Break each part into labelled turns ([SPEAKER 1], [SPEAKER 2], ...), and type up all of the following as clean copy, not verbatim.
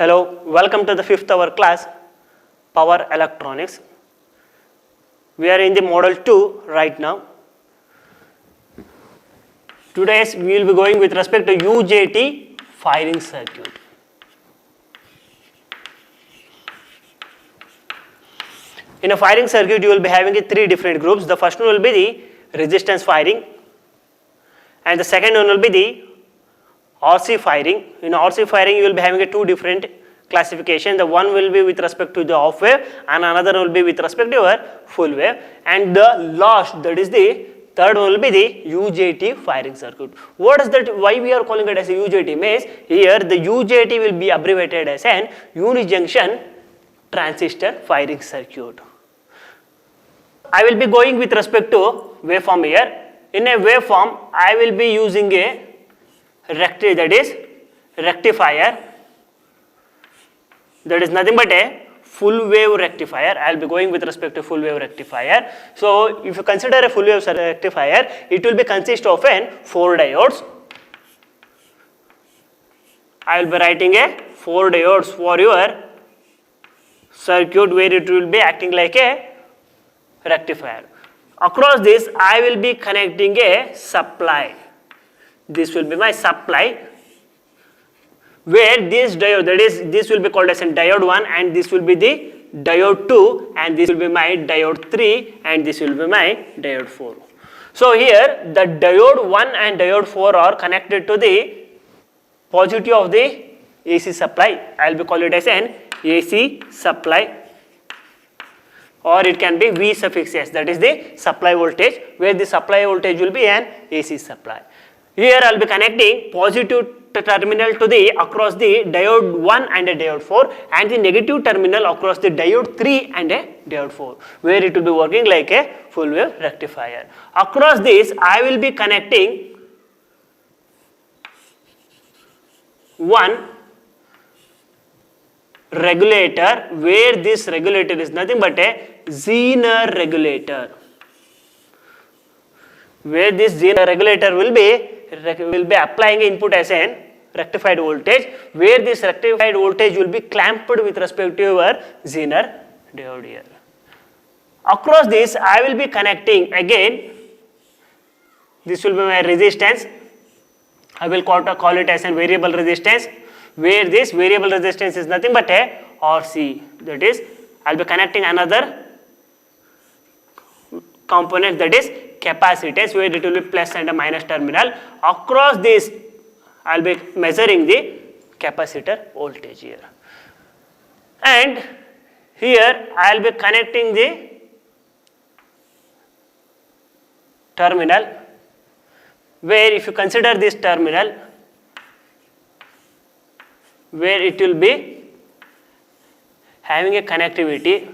[SPEAKER 1] Hello, welcome to the 5th hour class, Power Electronics. We are in the model 2 right now. Today we will be going with respect to UJT firing circuit. In a firing circuit, you will be having three different groups. The first one will be the resistance firing, and the second one will be the RC firing. In RC firing, you will be having two different classification. The one will be with respect to the off wave, and another will be with respect to your full wave. And the last, that is the third one, will be the UJT firing circuit. What is that? Why we are calling it as a UJT? Means here the UJT will be abbreviated as an unijunction transistor firing circuit. I will be going with respect to waveform here. In a waveform, I will be using a rectifier, that is nothing but a full wave rectifier. I will be going with respect to full wave rectifier. So if you consider a full wave rectifier, it will be consist of 4 diodes. I will be writing a 4 diodes for your circuit, where it will be acting like a rectifier. Across this, I will be connecting a supply. This will be my supply, where this diode, that is, this will be called as a diode 1, and this will be the diode 2, and this will be my diode 3, and this will be my diode 4. So here the diode 1 and diode 4 are connected to the positive of the AC supply. I will be calling it as an AC supply, or it can be V suffix S, that is the supply voltage, where the supply voltage will be an AC supply. Here I will be connecting positive terminal to the across the diode 1 and a diode 4, and the negative terminal across the diode 3 and a diode 4, where it will be working like a full wave rectifier. Across this, I will be connecting one regulator, where this regulator is nothing but a Zener regulator, where this Zener regulator will be applying input as an rectified voltage, where this rectified voltage will be clamped with respect to your Zener diode here. Across this, I will be connecting again, this will be my resistance. I will call it as a variable resistance, where this variable resistance is nothing but a RC, that is, I will be connecting another component, that is capacitance, where it will be plus and a minus terminal. Across this, I will be measuring the capacitor voltage here, and here I will be connecting the terminal, where if you consider this terminal, where it will be having a connectivity,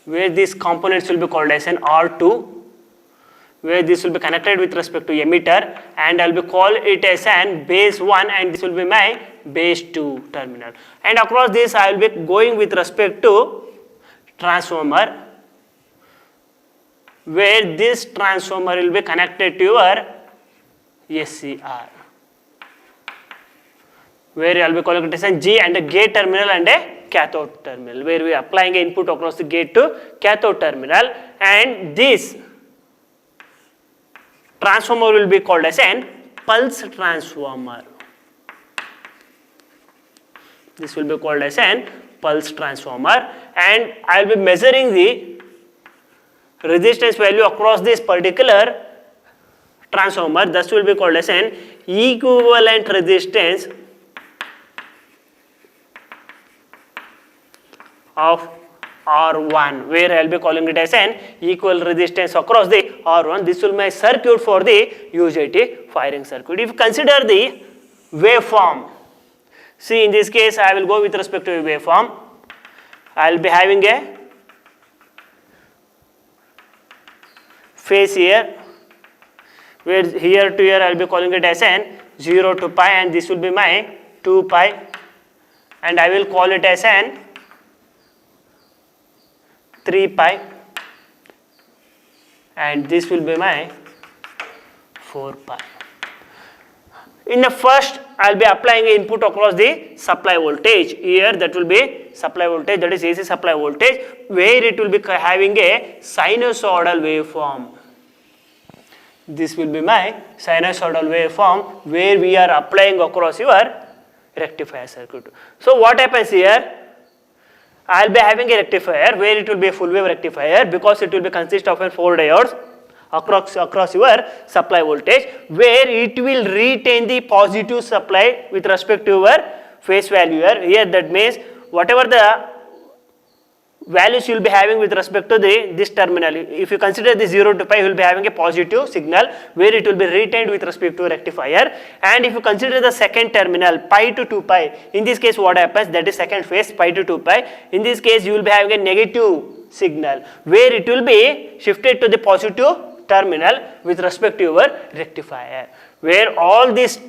[SPEAKER 1] where these components will be called as an R2, where this will be connected with respect to emitter, and I will be call it as an base 1, and this will be my base 2 terminal. And across this, I will be going with respect to transformer, where this transformer will be connected to your SCR, where I will be calling it as a G and a gate terminal and a cathode terminal, where we are applying input across the gate to cathode terminal, and this transformer will be called as an pulse transformer. This will be called as an pulse transformer, and I will be measuring the resistance value across this particular transformer. Thus will be called as an equivalent resistance of R1, where I will be calling it as an equal resistance across the R1. This will be my circuit for the UJT firing circuit. If you consider the waveform, see, in this case I will go with respect to a waveform. I will be having a phase here, where here to here I will be calling it as an 0 to pi, and this will be my 2 pi, and I will call it as an 3 pi, and this will be my 4 pi. In the first I'll be applying input across the supply voltage. Here that will be supply voltage, that is AC supply voltage, where it will be having a sinusoidal waveform. This will be my sinusoidal waveform where we are applying across your rectifier circuit. So what happens here? I'll be having a rectifier where it will be a full wave rectifier, because it will be consist of 4 diodes across your supply voltage, where it will retain the positive supply with respect to your phase value here. Here that means whatever the values you will be having with respect to this terminal, if you consider the 0 to pi, you will be having a positive signal where it will be retained with respect to rectifier. And if you consider the second terminal, pi to 2 pi, in this case what happens, that is second phase, pi to 2 pi, in this case you will be having a negative signal where it will be shifted to the positive terminal with respect to your rectifier, where all this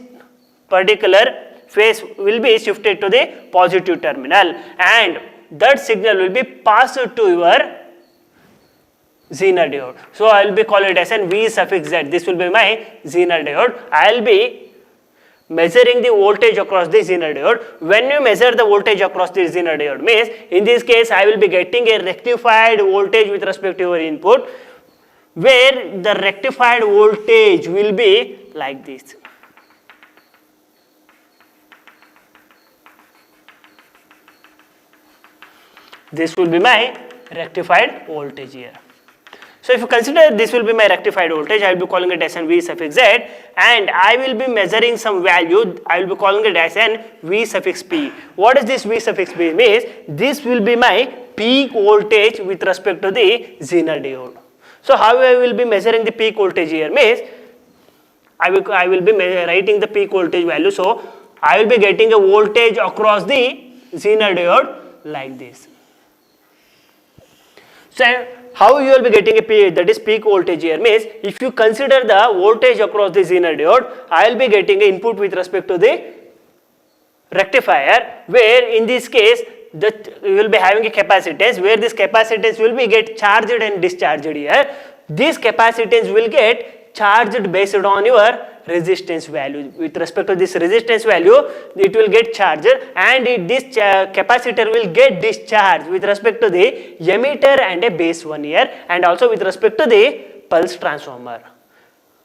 [SPEAKER 1] particular phase will be shifted to the positive terminal, and that signal will be passed to your Zener diode. So I will be calling it as an V suffix Z. This will be my Zener diode. I will be measuring the voltage across the Zener diode. When you measure the voltage across the Zener diode means, in this case I will be getting a rectified voltage with respect to your input, where the rectified voltage will be like this. This will be my rectified voltage here. So if you consider this will be my rectified voltage, I will be calling it as an V suffix Z, and I will be measuring some value, I will be calling it as an V suffix P. What is this V suffix P means? This will be my peak voltage with respect to the Zener diode. So how I will be measuring the peak voltage here means, I will be writing the peak voltage value. So I will be getting a voltage across the Zener diode like this. So how you will be getting a peak, that is peak voltage here means, if you consider the voltage across the Zener diode, I will be getting an input with respect to the rectifier, where in this case that you will be having a capacitance, where this capacitance will be get charged and discharged here. This capacitance will get charged based on your resistance value. With respect to this resistance value, it will get charged, and this capacitor will get discharged with respect to the emitter and a base 1 here, and also with respect to the pulse transformer,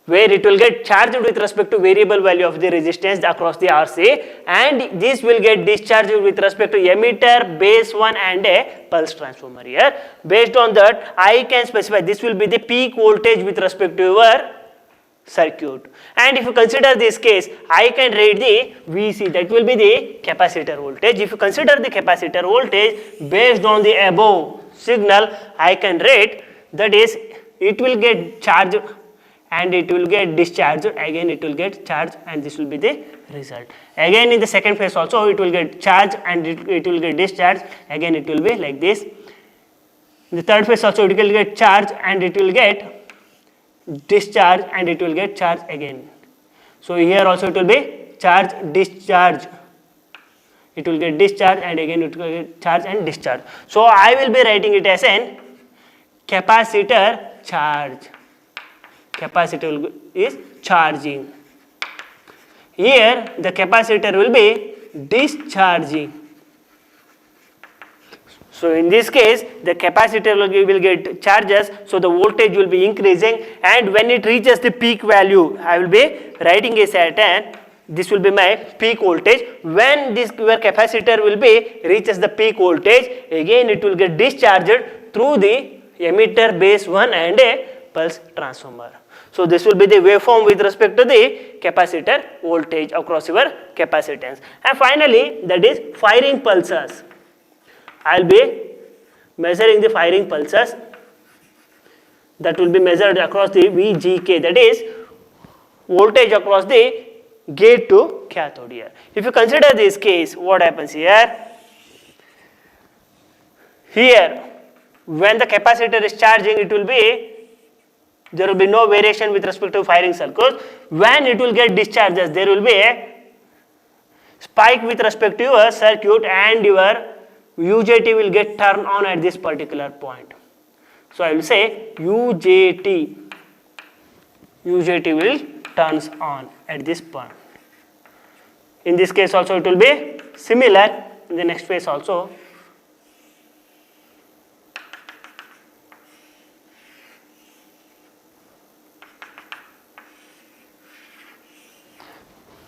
[SPEAKER 1] where it will get charged with respect to variable value of the resistance across the RC, and this will get discharged with respect to emitter, base 1 and a pulse transformer here. Based on that, I can specify this will be the peak voltage with respect to your circuit. And if you consider this case, I can rate the VC, that will be the capacitor voltage. If you consider the capacitor voltage based on the above signal, I can rate, that is, it will get charged and it will get discharged, again it will get charged, and this will be the result. Again in the second phase also it will get charged and it will get discharged, again it will be like this. In the third phase also it will get charged and it will get discharge, and it will get charged again. So here also it will be charge, discharge, it will get discharged, and again it will get charge and discharge. So I will be writing it as an capacitor charge. Capacitor is charging. Here the capacitor will be discharging. So in this case the capacitor will get charges, so the voltage will be increasing, and when it reaches the peak value, I will be writing a certain, this will be my peak voltage. When this your capacitor will be reaches the peak voltage, again it will get discharged through the emitter, base 1 and a pulse transformer. So this will be the waveform with respect to the capacitor voltage across your capacitance. And finally, that is firing pulses. I will be measuring the firing pulses, that will be measured across the VGK, that is voltage across the gate to cathode here. If you consider this case, what happens here? Here, when the capacitor is charging, it will be, there will be no variation with respect to firing circuit. When it will get discharges, there will be a spike with respect to your circuit, and your UJT will get turned on at this particular point. So I will say UJT will turns on at this point. In this case also it will be similar in the next phase also.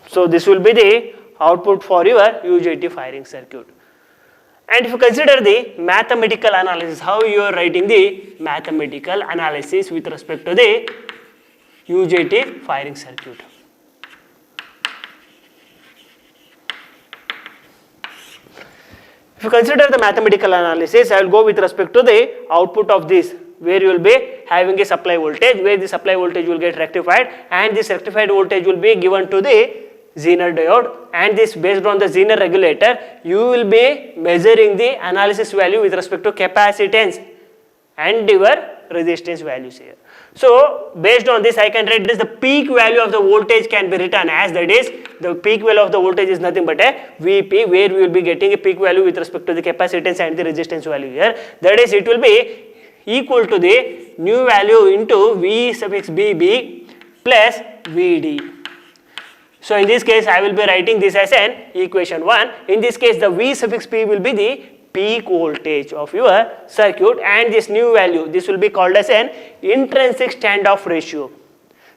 [SPEAKER 1] So this will be the output for your UJT firing circuit. And if you consider the mathematical analysis, how you are writing the mathematical analysis with respect to the UJT firing circuit. If you consider the mathematical analysis, I will go with respect to the output of this, where you will be having a supply voltage, where the supply voltage will get rectified, and this rectified voltage will be given to the Zener diode, and this based on the Zener regulator, you will be measuring the analysis value with respect to capacitance and your resistance values here. So based on this, I can write this, the peak value of the voltage can be written as, that is, the peak value of the voltage is nothing but a Vp, where we will be getting a peak value with respect to the capacitance and the resistance value here. That is, it will be equal to the new value into V suffix Bb plus Vd. So in this case, I will be writing this as an equation 1. In this case, the V suffix P will be the peak voltage of your circuit, and this new value, this will be called as an intrinsic standoff ratio.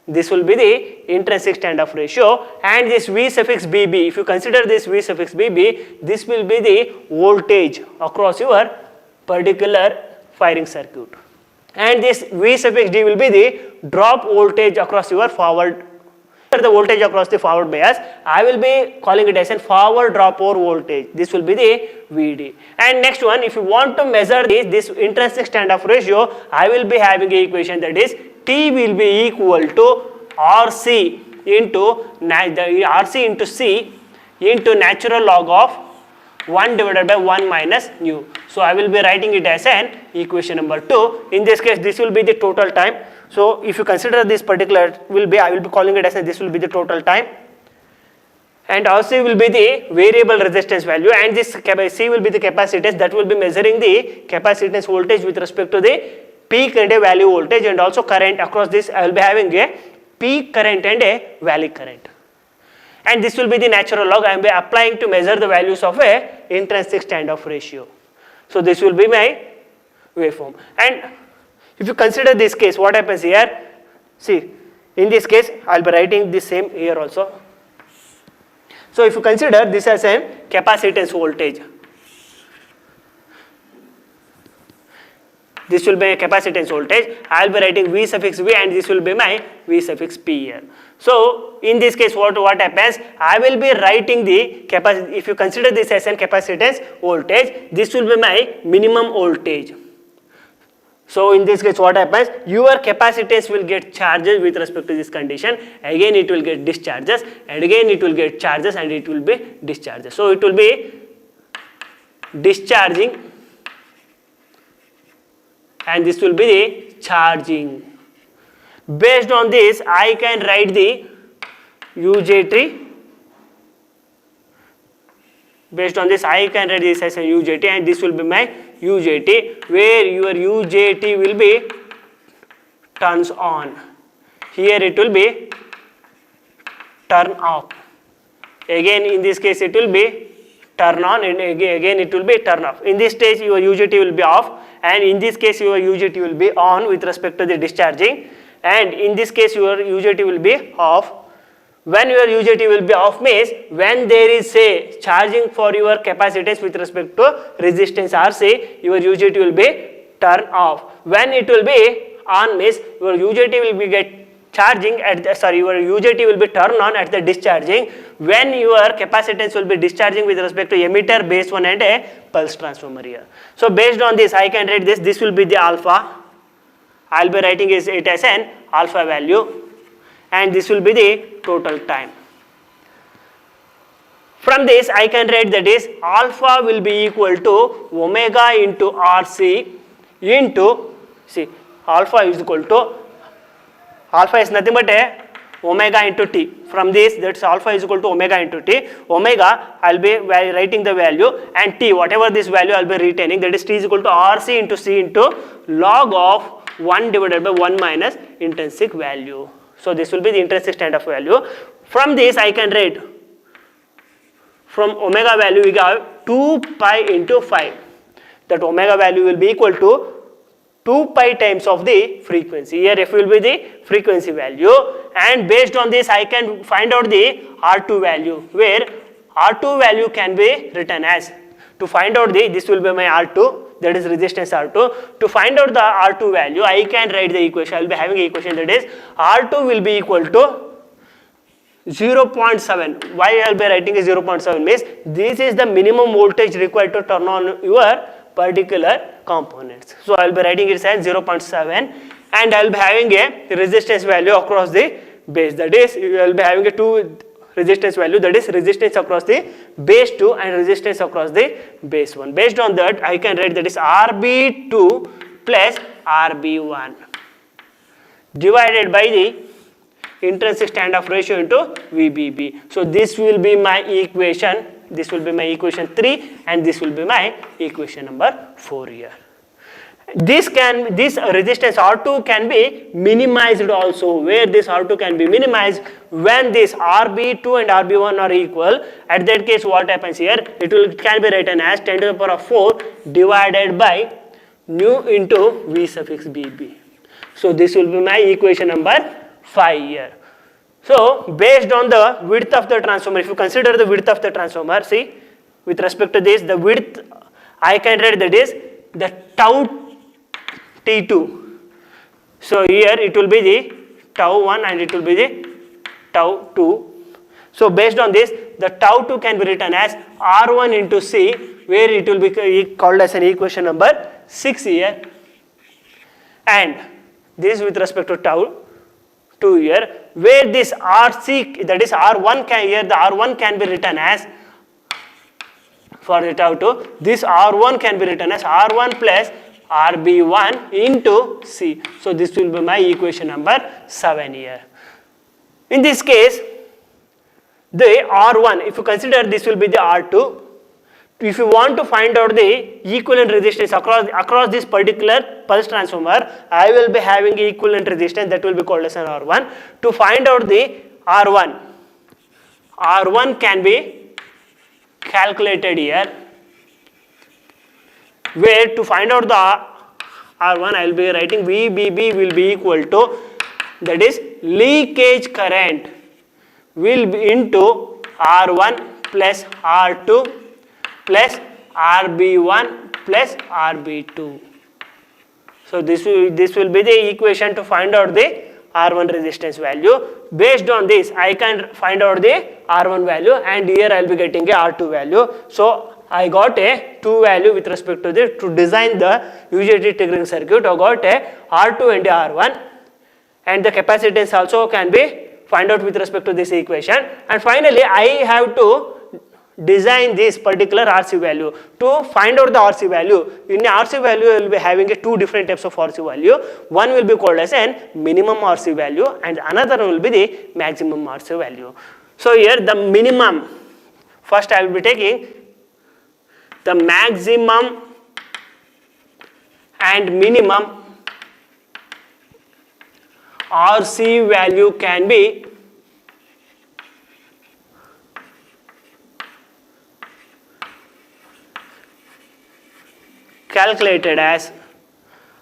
[SPEAKER 1] This will be the intrinsic standoff ratio, and this V suffix Bb, if you consider this V suffix Bb, this will be the voltage across your particular firing circuit. And this V suffix D will be the drop voltage across your forward, the voltage across the forward bias. I will be calling it as a forward drop over voltage. This will be the Vd. And next one, if you want to measure this intrinsic standoff ratio, I will be having an equation, that is T will be equal to RC into RC into C into natural log of 1 divided by 1 minus nu. So I will be writing it as an equation number 2. In this case, this will be the total time. So if you consider this particular will be, I will be calling it as this will be the total time, and RC will be the variable resistance value, and this C will be the capacitance that will be measuring the capacitance voltage with respect to the peak and a value voltage, and also current across this. I will be having a peak current and a valley current, and this will be the natural log. I am applying to measure the values of a intrinsic standoff ratio. So this will be my waveform. And if you consider this case, what happens here? See, in this case, I will be writing the same here also. So if you consider this as a capacitance voltage, this will be a capacitance voltage. I will be writing V suffix V, and this will be my V suffix P here. So in this case, what happens? I will be writing the capacity. If you consider this as a capacitance voltage, this will be my minimum voltage. So in this case, what happens? Your capacitance will get charges with respect to this condition. Again, it will get discharges, and again it will get charges, and it will be discharges. So it will be discharging, and this will be the charging. Based on this, I can write the UJT. Based on this, I can write this as a UJT, and this will be my UJT, where your UJT will be turns on. Here it will be turn off. Again, in this case, it will be turn on, and again it will be turn off. In this stage, your UJT will be off, and in this case, your UJT will be on with respect to the discharging, and in this case, your UJT will be off. When your UJT will be off means when there is say charging for your capacitance with respect to resistance RC, your UJT will be turn off. When it will be on means your UJT will be get charging at the, your UJT will be turn on at the discharging, when your capacitance will be discharging with respect to emitter, base 1 and a pulse transformer here. So based on this, I can write this will be the alpha. I will be writing it as an alpha value, and this will be the total time. From this, I can write that is alpha will be equal to omega into RC into, see, alpha is equal to, alpha is nothing but a omega into T. From this, that's alpha is equal to omega into T. Omega, I will be writing the value, and T, whatever this value I will be retaining, that is T is equal to RC into C into log of 1 divided by 1 minus intrinsic value. So this will be the intrinsic standoff value. From this, I can write from omega value we got 2 pi into 5. That omega value will be equal to 2 pi times of the frequency. Here f will be the frequency value, and based on this I can find out the R2 value, where R2 value can be written as, to find out the, this will be my R2, that is resistance R2. To find out the R2 value I can write the equation. I will be having an equation that is R2 will be equal to 0.7. Why I will be writing a 0.7 means this is the minimum voltage required to turn on your particular components. So I will be writing it as 0.7, and I will be having a resistance value across the base, that is you will be having a 2 resistance value, that is resistance across the base 2 and resistance across the base 1. Based on that I can write that is RB2 plus RB1 divided by the intrinsic standoff ratio into VBB. So this will be my equation, this will be my equation 3, and this will be my equation number 4 here. This resistance R2 can be minimized also, where this R2 can be minimized when this RB2 and RB1 are equal. At that case what happens here, it can be written as 10 to the power of 4 divided by nu into V suffix BB. So this will be my equation number 5 here. So based on the width of the transformer, if you consider the width of the transformer, see with respect to this, the width I can write that is the tau T2. So here it will be the tau 1 and it will be the tau 2. So based on this, the tau 2 can be written as R1 into C, where it will be called as an equation number 6 here, and this with respect to tau 2 here, where this RC, that is R1 can, here the R1 can be written as, for the tau 2, this R1 can be written as R1 plus RB1 into C. So this will be my equation number 7 here. In this case, the R1, if you consider this will be the R2, if you want to find out the equivalent resistance across this particular pulse transformer, I will be having equivalent resistance that will be called as an R1. To find out the R1 can be calculated here, where to find out the R1 I will be writing VBB will be equal to, that is leakage current will be into R1 plus R2 plus RB1 plus RB2. So this will be the equation to find out the R1 resistance value. Based on this I can find out the R1 value, and here I will be getting a R2 value. So I got a 2 value with respect to this. To design the UJT triggering circuit, I got a R2 and a R1, and the capacitance also can be find out with respect to this equation. And finally I have to design this particular RC value. To find out the RC value, in RC value I will be having two different types of RC value. One will be called as an minimum RC value, and another will be the maximum RC value. So here the minimum, first I will be taking the maximum and minimum RC value can be calculated as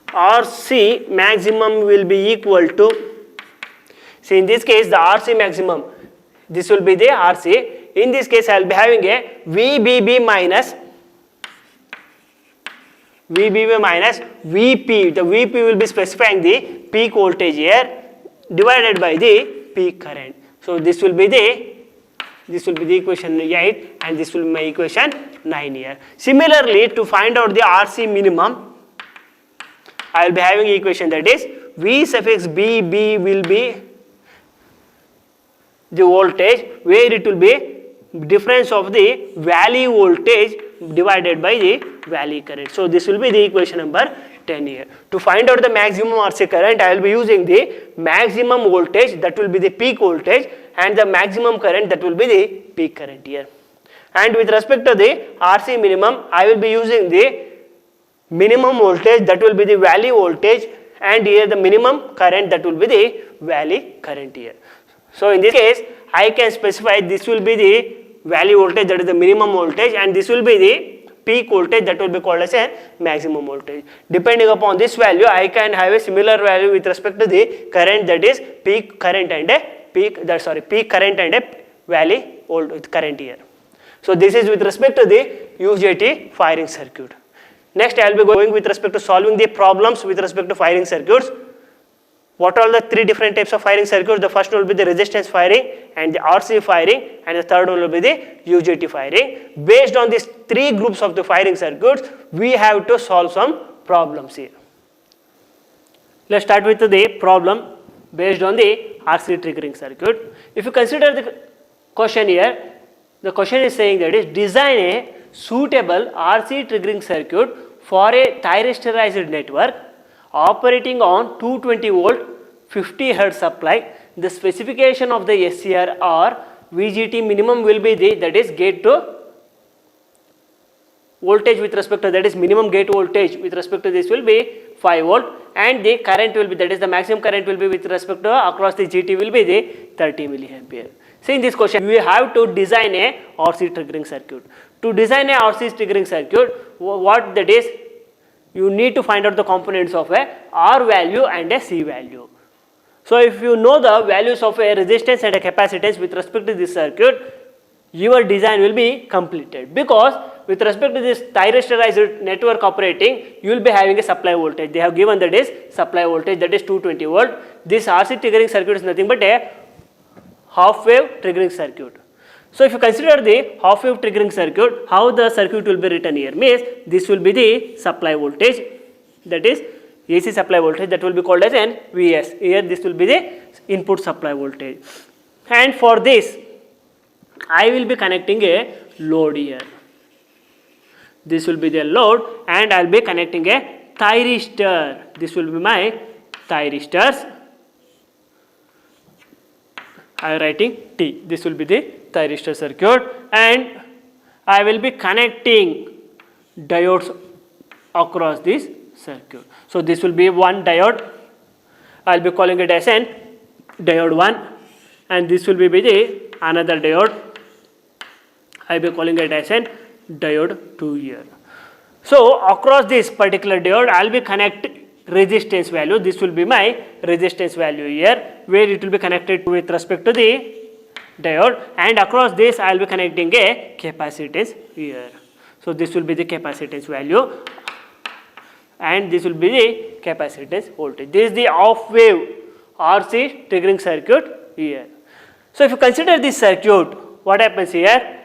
[SPEAKER 1] RC maximum will be equal to, see in this case the RC maximum, this will be the RC. In this case I will be having a VBB minus VP. The VP will be specifying the peak voltage here divided by the peak current. So this will be the equation 8, and this will be my equation 9 here. Similarly, to find out the RC minimum, I will be having equation that is V suffix BB will be the voltage, where it will be difference of the valley voltage divided by the valley current. So this will be the equation number 10 here. To find out the maximum RC current, I will be using the maximum voltage, that will be the peak voltage, and the maximum current, that will be the peak current here. And with respect to the RC minimum, I will be using the minimum voltage, that will be the valley voltage, and here the minimum current, that will be the valley current here. So in this case I can specify this will be the valley voltage, that is the minimum voltage, and this will be the peak voltage, that will be called as a maximum voltage. Depending upon this value, I can have a similar value with respect to the current, that is peak current and a peak current and a valley voltage current here. So this is with respect to the UJT firing circuit. Next I will be going with respect to solving the problems with respect to firing circuits. What are the three different types of firing circuits? The first one will be the resistance firing and the RC firing, and the third one will be the UJT firing. Based on these three groups of the firing circuits, we have to solve some problems here. Let's start with the problem based on the RC triggering circuit. If you consider the question here, the question is saying that is design a suitable RC triggering circuit for a thyristerized network operating on 220 volt 50 Hz supply. The specification of the SCR or VGT minimum will be the, that is gate to voltage with respect to, that is minimum gate voltage with respect to this will be 5 volt, and the current will be, that is the maximum current will be with respect to across the GT will be the 30 milliampere. So in this question we have to design a RC triggering circuit. To design a RC triggering circuit, what that is, you need to find out the components of a R value and a C value. So if you know the values of a resistance and a capacitance with respect to this circuit, your design will be completed, because with respect to this thyristerized network operating, you will be having a supply voltage. They have given that is supply voltage, that is 220 volt. This RC triggering circuit is nothing but a half wave triggering circuit. So if you consider the half wave triggering circuit, how the circuit will be written here means this will be the supply voltage, that is AC supply voltage, that will be called as an Vs. Here this will be the input supply voltage, and for this I will be connecting a load here. This will be the load, and I will be connecting a thyristor. This will be my thyristors. I am writing T. This will be the thyristor circuit, and I will be connecting diodes across this circuit. So this will be one diode. I will be calling it as an diode 1, and this will be the another diode. I will be calling it as an diode 2 here. So across this particular diode, I will be connecting resistance value. This will be my resistance value here, where it will be connected with respect to the diode, and across this I will be connecting a capacitance here. So this will be the capacitance value, and this will be the capacitance voltage. This is the off wave RC triggering circuit here. So if you consider this circuit, what happens here?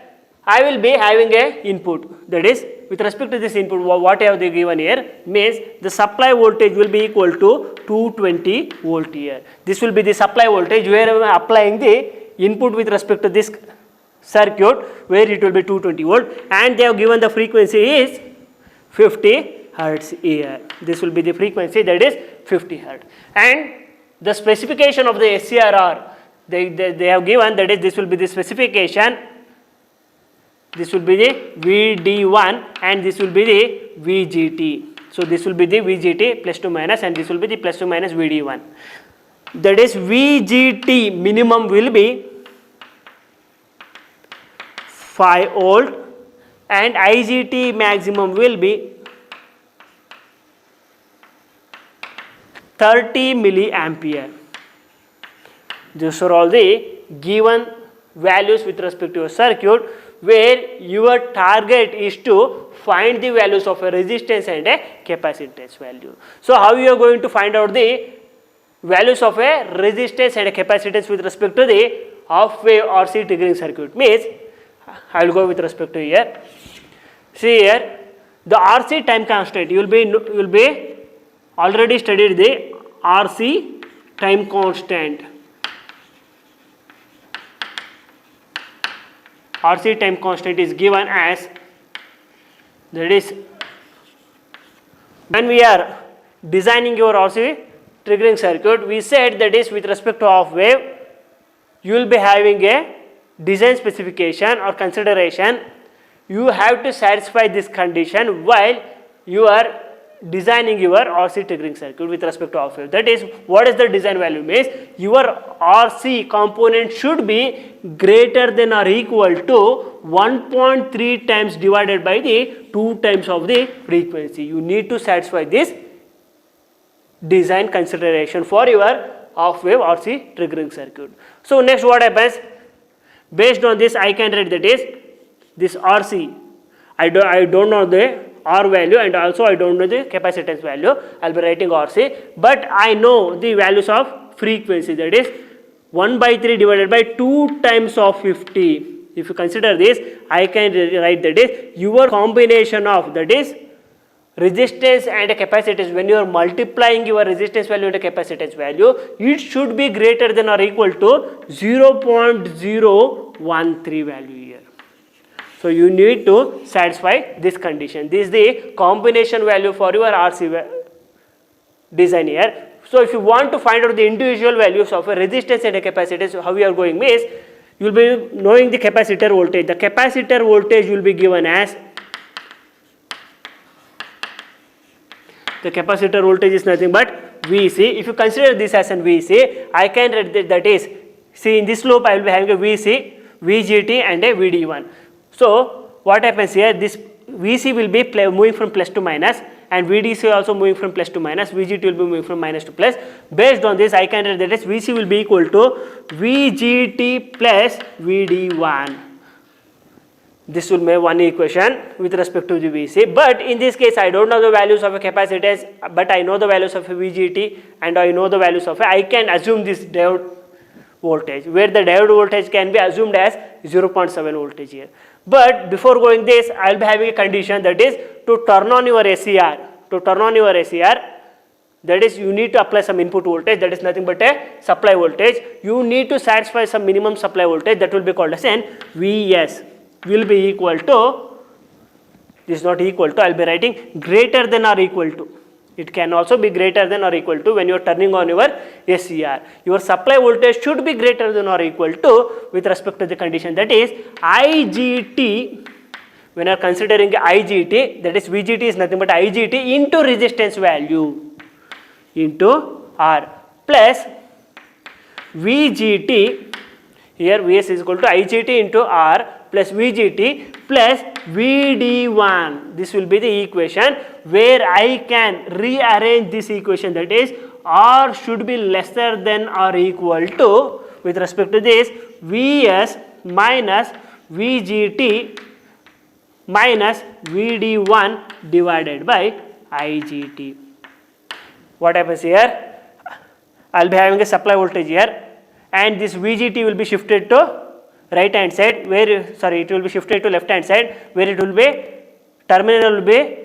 [SPEAKER 1] I will be having a input, that is with respect to this input, what have they given here means the supply voltage will be equal to 220 volt here. This will be the supply voltage where I am applying the input with respect to this circuit, where it will be 220 volt, and they have given the frequency is 50 Hertz here. This will be the frequency, that is 50 Hertz, and the specification of the SCR they have given, that is this will be the specification. This will be the VD1 and this will be the VGT. So this will be the VGT plus to minus, and this will be the plus to minus VD1. That is VGT minimum will be 5 volt and IGT maximum will be 30 milliampere. These are all the given values with respect to a circuit, where your target is to find the values of a resistance and a capacitance value. So how you are going to find out the values of a resistance and a capacitance with respect to the half wave RC triggering circuit means, I will go with respect to here. See here, the RC time constant, you will be already studied the RC time constant. RC time constant is given as, that is when we are designing your RC triggering circuit, we said that is with respect to half wave, you will be having a design specification or consideration. You have to satisfy this condition while you are designing your RC triggering circuit with respect to off wave. That is, what is the design value means? Your RC component should be greater than or equal to 1.3 times divided by the 2 times of the frequency. You need to satisfy this design consideration for your off wave RC triggering circuit. So next what happens? Based on this, I can write that is this RC. I don't know the R value, and also I don't know the capacitance value. I'll be writing RC, but I know the values of frequency, that is 1 by 3 divided by 2 times of 50. If you consider this, I can write that is your combination of, that is resistance and capacitance. When you are multiplying your resistance value and capacitance value, it should be greater than or equal to 0.013 value here. So you need to satisfy this condition. This is the combination value for your RC design here. So if you want to find out the individual values of a resistance and a capacitance, how we are going means, you will be knowing the capacitor voltage. The capacitor voltage will be given as, the capacitor voltage is nothing but VC. If you consider this as an VC, I can write that is, see in this loop I will be having a VC, VGT and a VD1. So what happens here, this VC will be moving from plus to minus, and VDC also moving from plus to minus, VGT will be moving from minus to plus. Based on this, I can write that is VC will be equal to VGT plus VD1. This will make one equation with respect to the VC, but in this case I don't know the values of a capacitance, but I know the values of a VGT and I know the values of I can assume this diode voltage, where the diode voltage can be assumed as 0.7 voltage here. But before going this, I will be having a condition, that is to turn on your SCR. To turn on your SCR, that is you need to apply some input voltage, that is nothing but a supply voltage. You need to satisfy some minimum supply voltage, that will be called as an VS, will be equal to, this is not equal to, I will be writing greater than or equal to. It can also be greater than or equal to when you are turning on your SCR. Your supply voltage should be greater than or equal to with respect to the condition, that is IGT. When you are considering IGT, that is VGT is nothing but IGT into resistance value into R plus VGT, here Vs is equal to IGT into R plus VGT plus VD1. This will be the equation where I can rearrange this equation, that is R should be lesser than or equal to, with respect to this, Vs minus VGT minus VD1 divided by IGT. What happens here? I will be having a supply voltage here, and this VGT will be shifted to right hand side, where it will be shifted to left hand side, where it will be terminal will be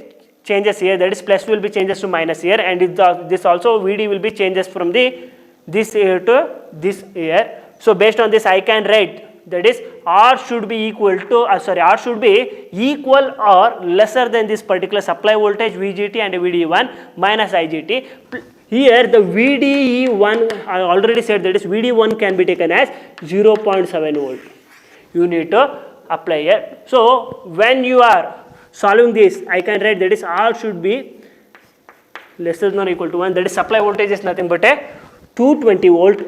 [SPEAKER 1] changes here, that is plus will be changes to minus here, and this also VD will be changes from the this here to this here. So based on this, I can write that is R should be equal to R should be equal or lesser than this particular supply voltage VGT and VD1 minus IGT. Here the VDE1, I already said, that is VD1 can be taken as 0.7 volt. You need to apply here. So when you are solving this, I can write that is R should be lesser than or equal to 1, that is supply voltage is nothing but a 220 volt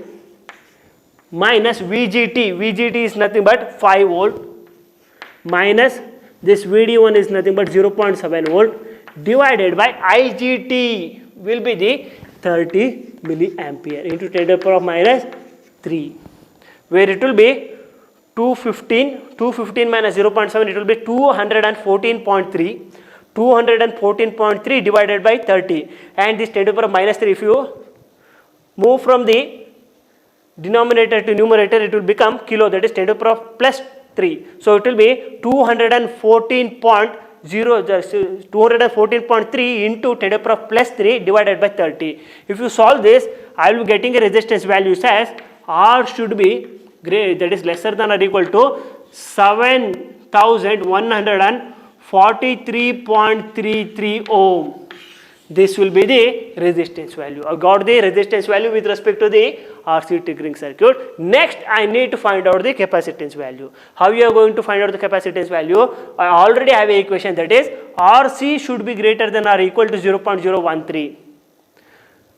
[SPEAKER 1] minus VGT, VGT is nothing but 5 volt minus this VD1 is nothing but 0.7 volt divided by IGT will be the 30 milliampere into 10 to the power of minus 3, where it will be 215 minus 0.7, it will be 214.3, 214.3 divided by 30, and this 10 to the power of minus 3, if you move from the denominator to numerator, it will become kilo, that is 10 to the power of plus 3. So it will be 214.3 into 10 to the power of plus 3 divided by 30. If you solve this, I will be getting a resistance value as R should be great, that is lesser than or equal to 7143.33 ohm. this will be the resistance value. I got the resistance value with respect to the RC triggering circuit. Next, I need to find out the capacitance value. How you are going to find out the capacitance value? I already have an equation, that is RC should be greater than or equal to 0.013.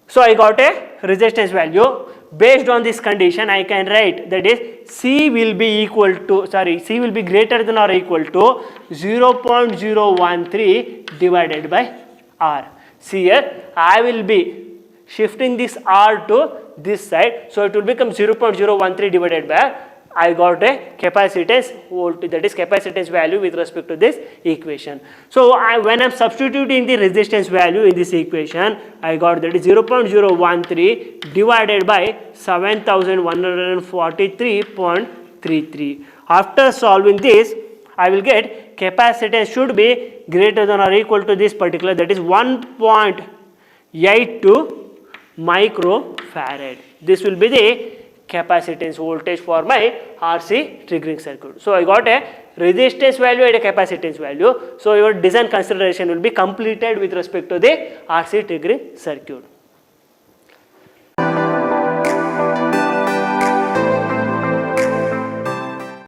[SPEAKER 1] So I got a resistance value. Based on this condition, I can write, that is C will be greater than or equal to 0.013 divided by R. See here, I will be shifting this R to this side, so it will become 0.013 divided by R. I got a capacitance voltage, that is capacitance value with respect to this equation. So when I am substituting the resistance value in this equation, I got that is 0.013 divided by 7143.33. After solving this, I will get capacitance should be greater than or equal to this particular, that is 1.82 microfarad. This will be the capacitance voltage for my RC triggering circuit. So I got a resistance value and a capacitance value. So your design consideration will be completed with respect to the RC triggering circuit.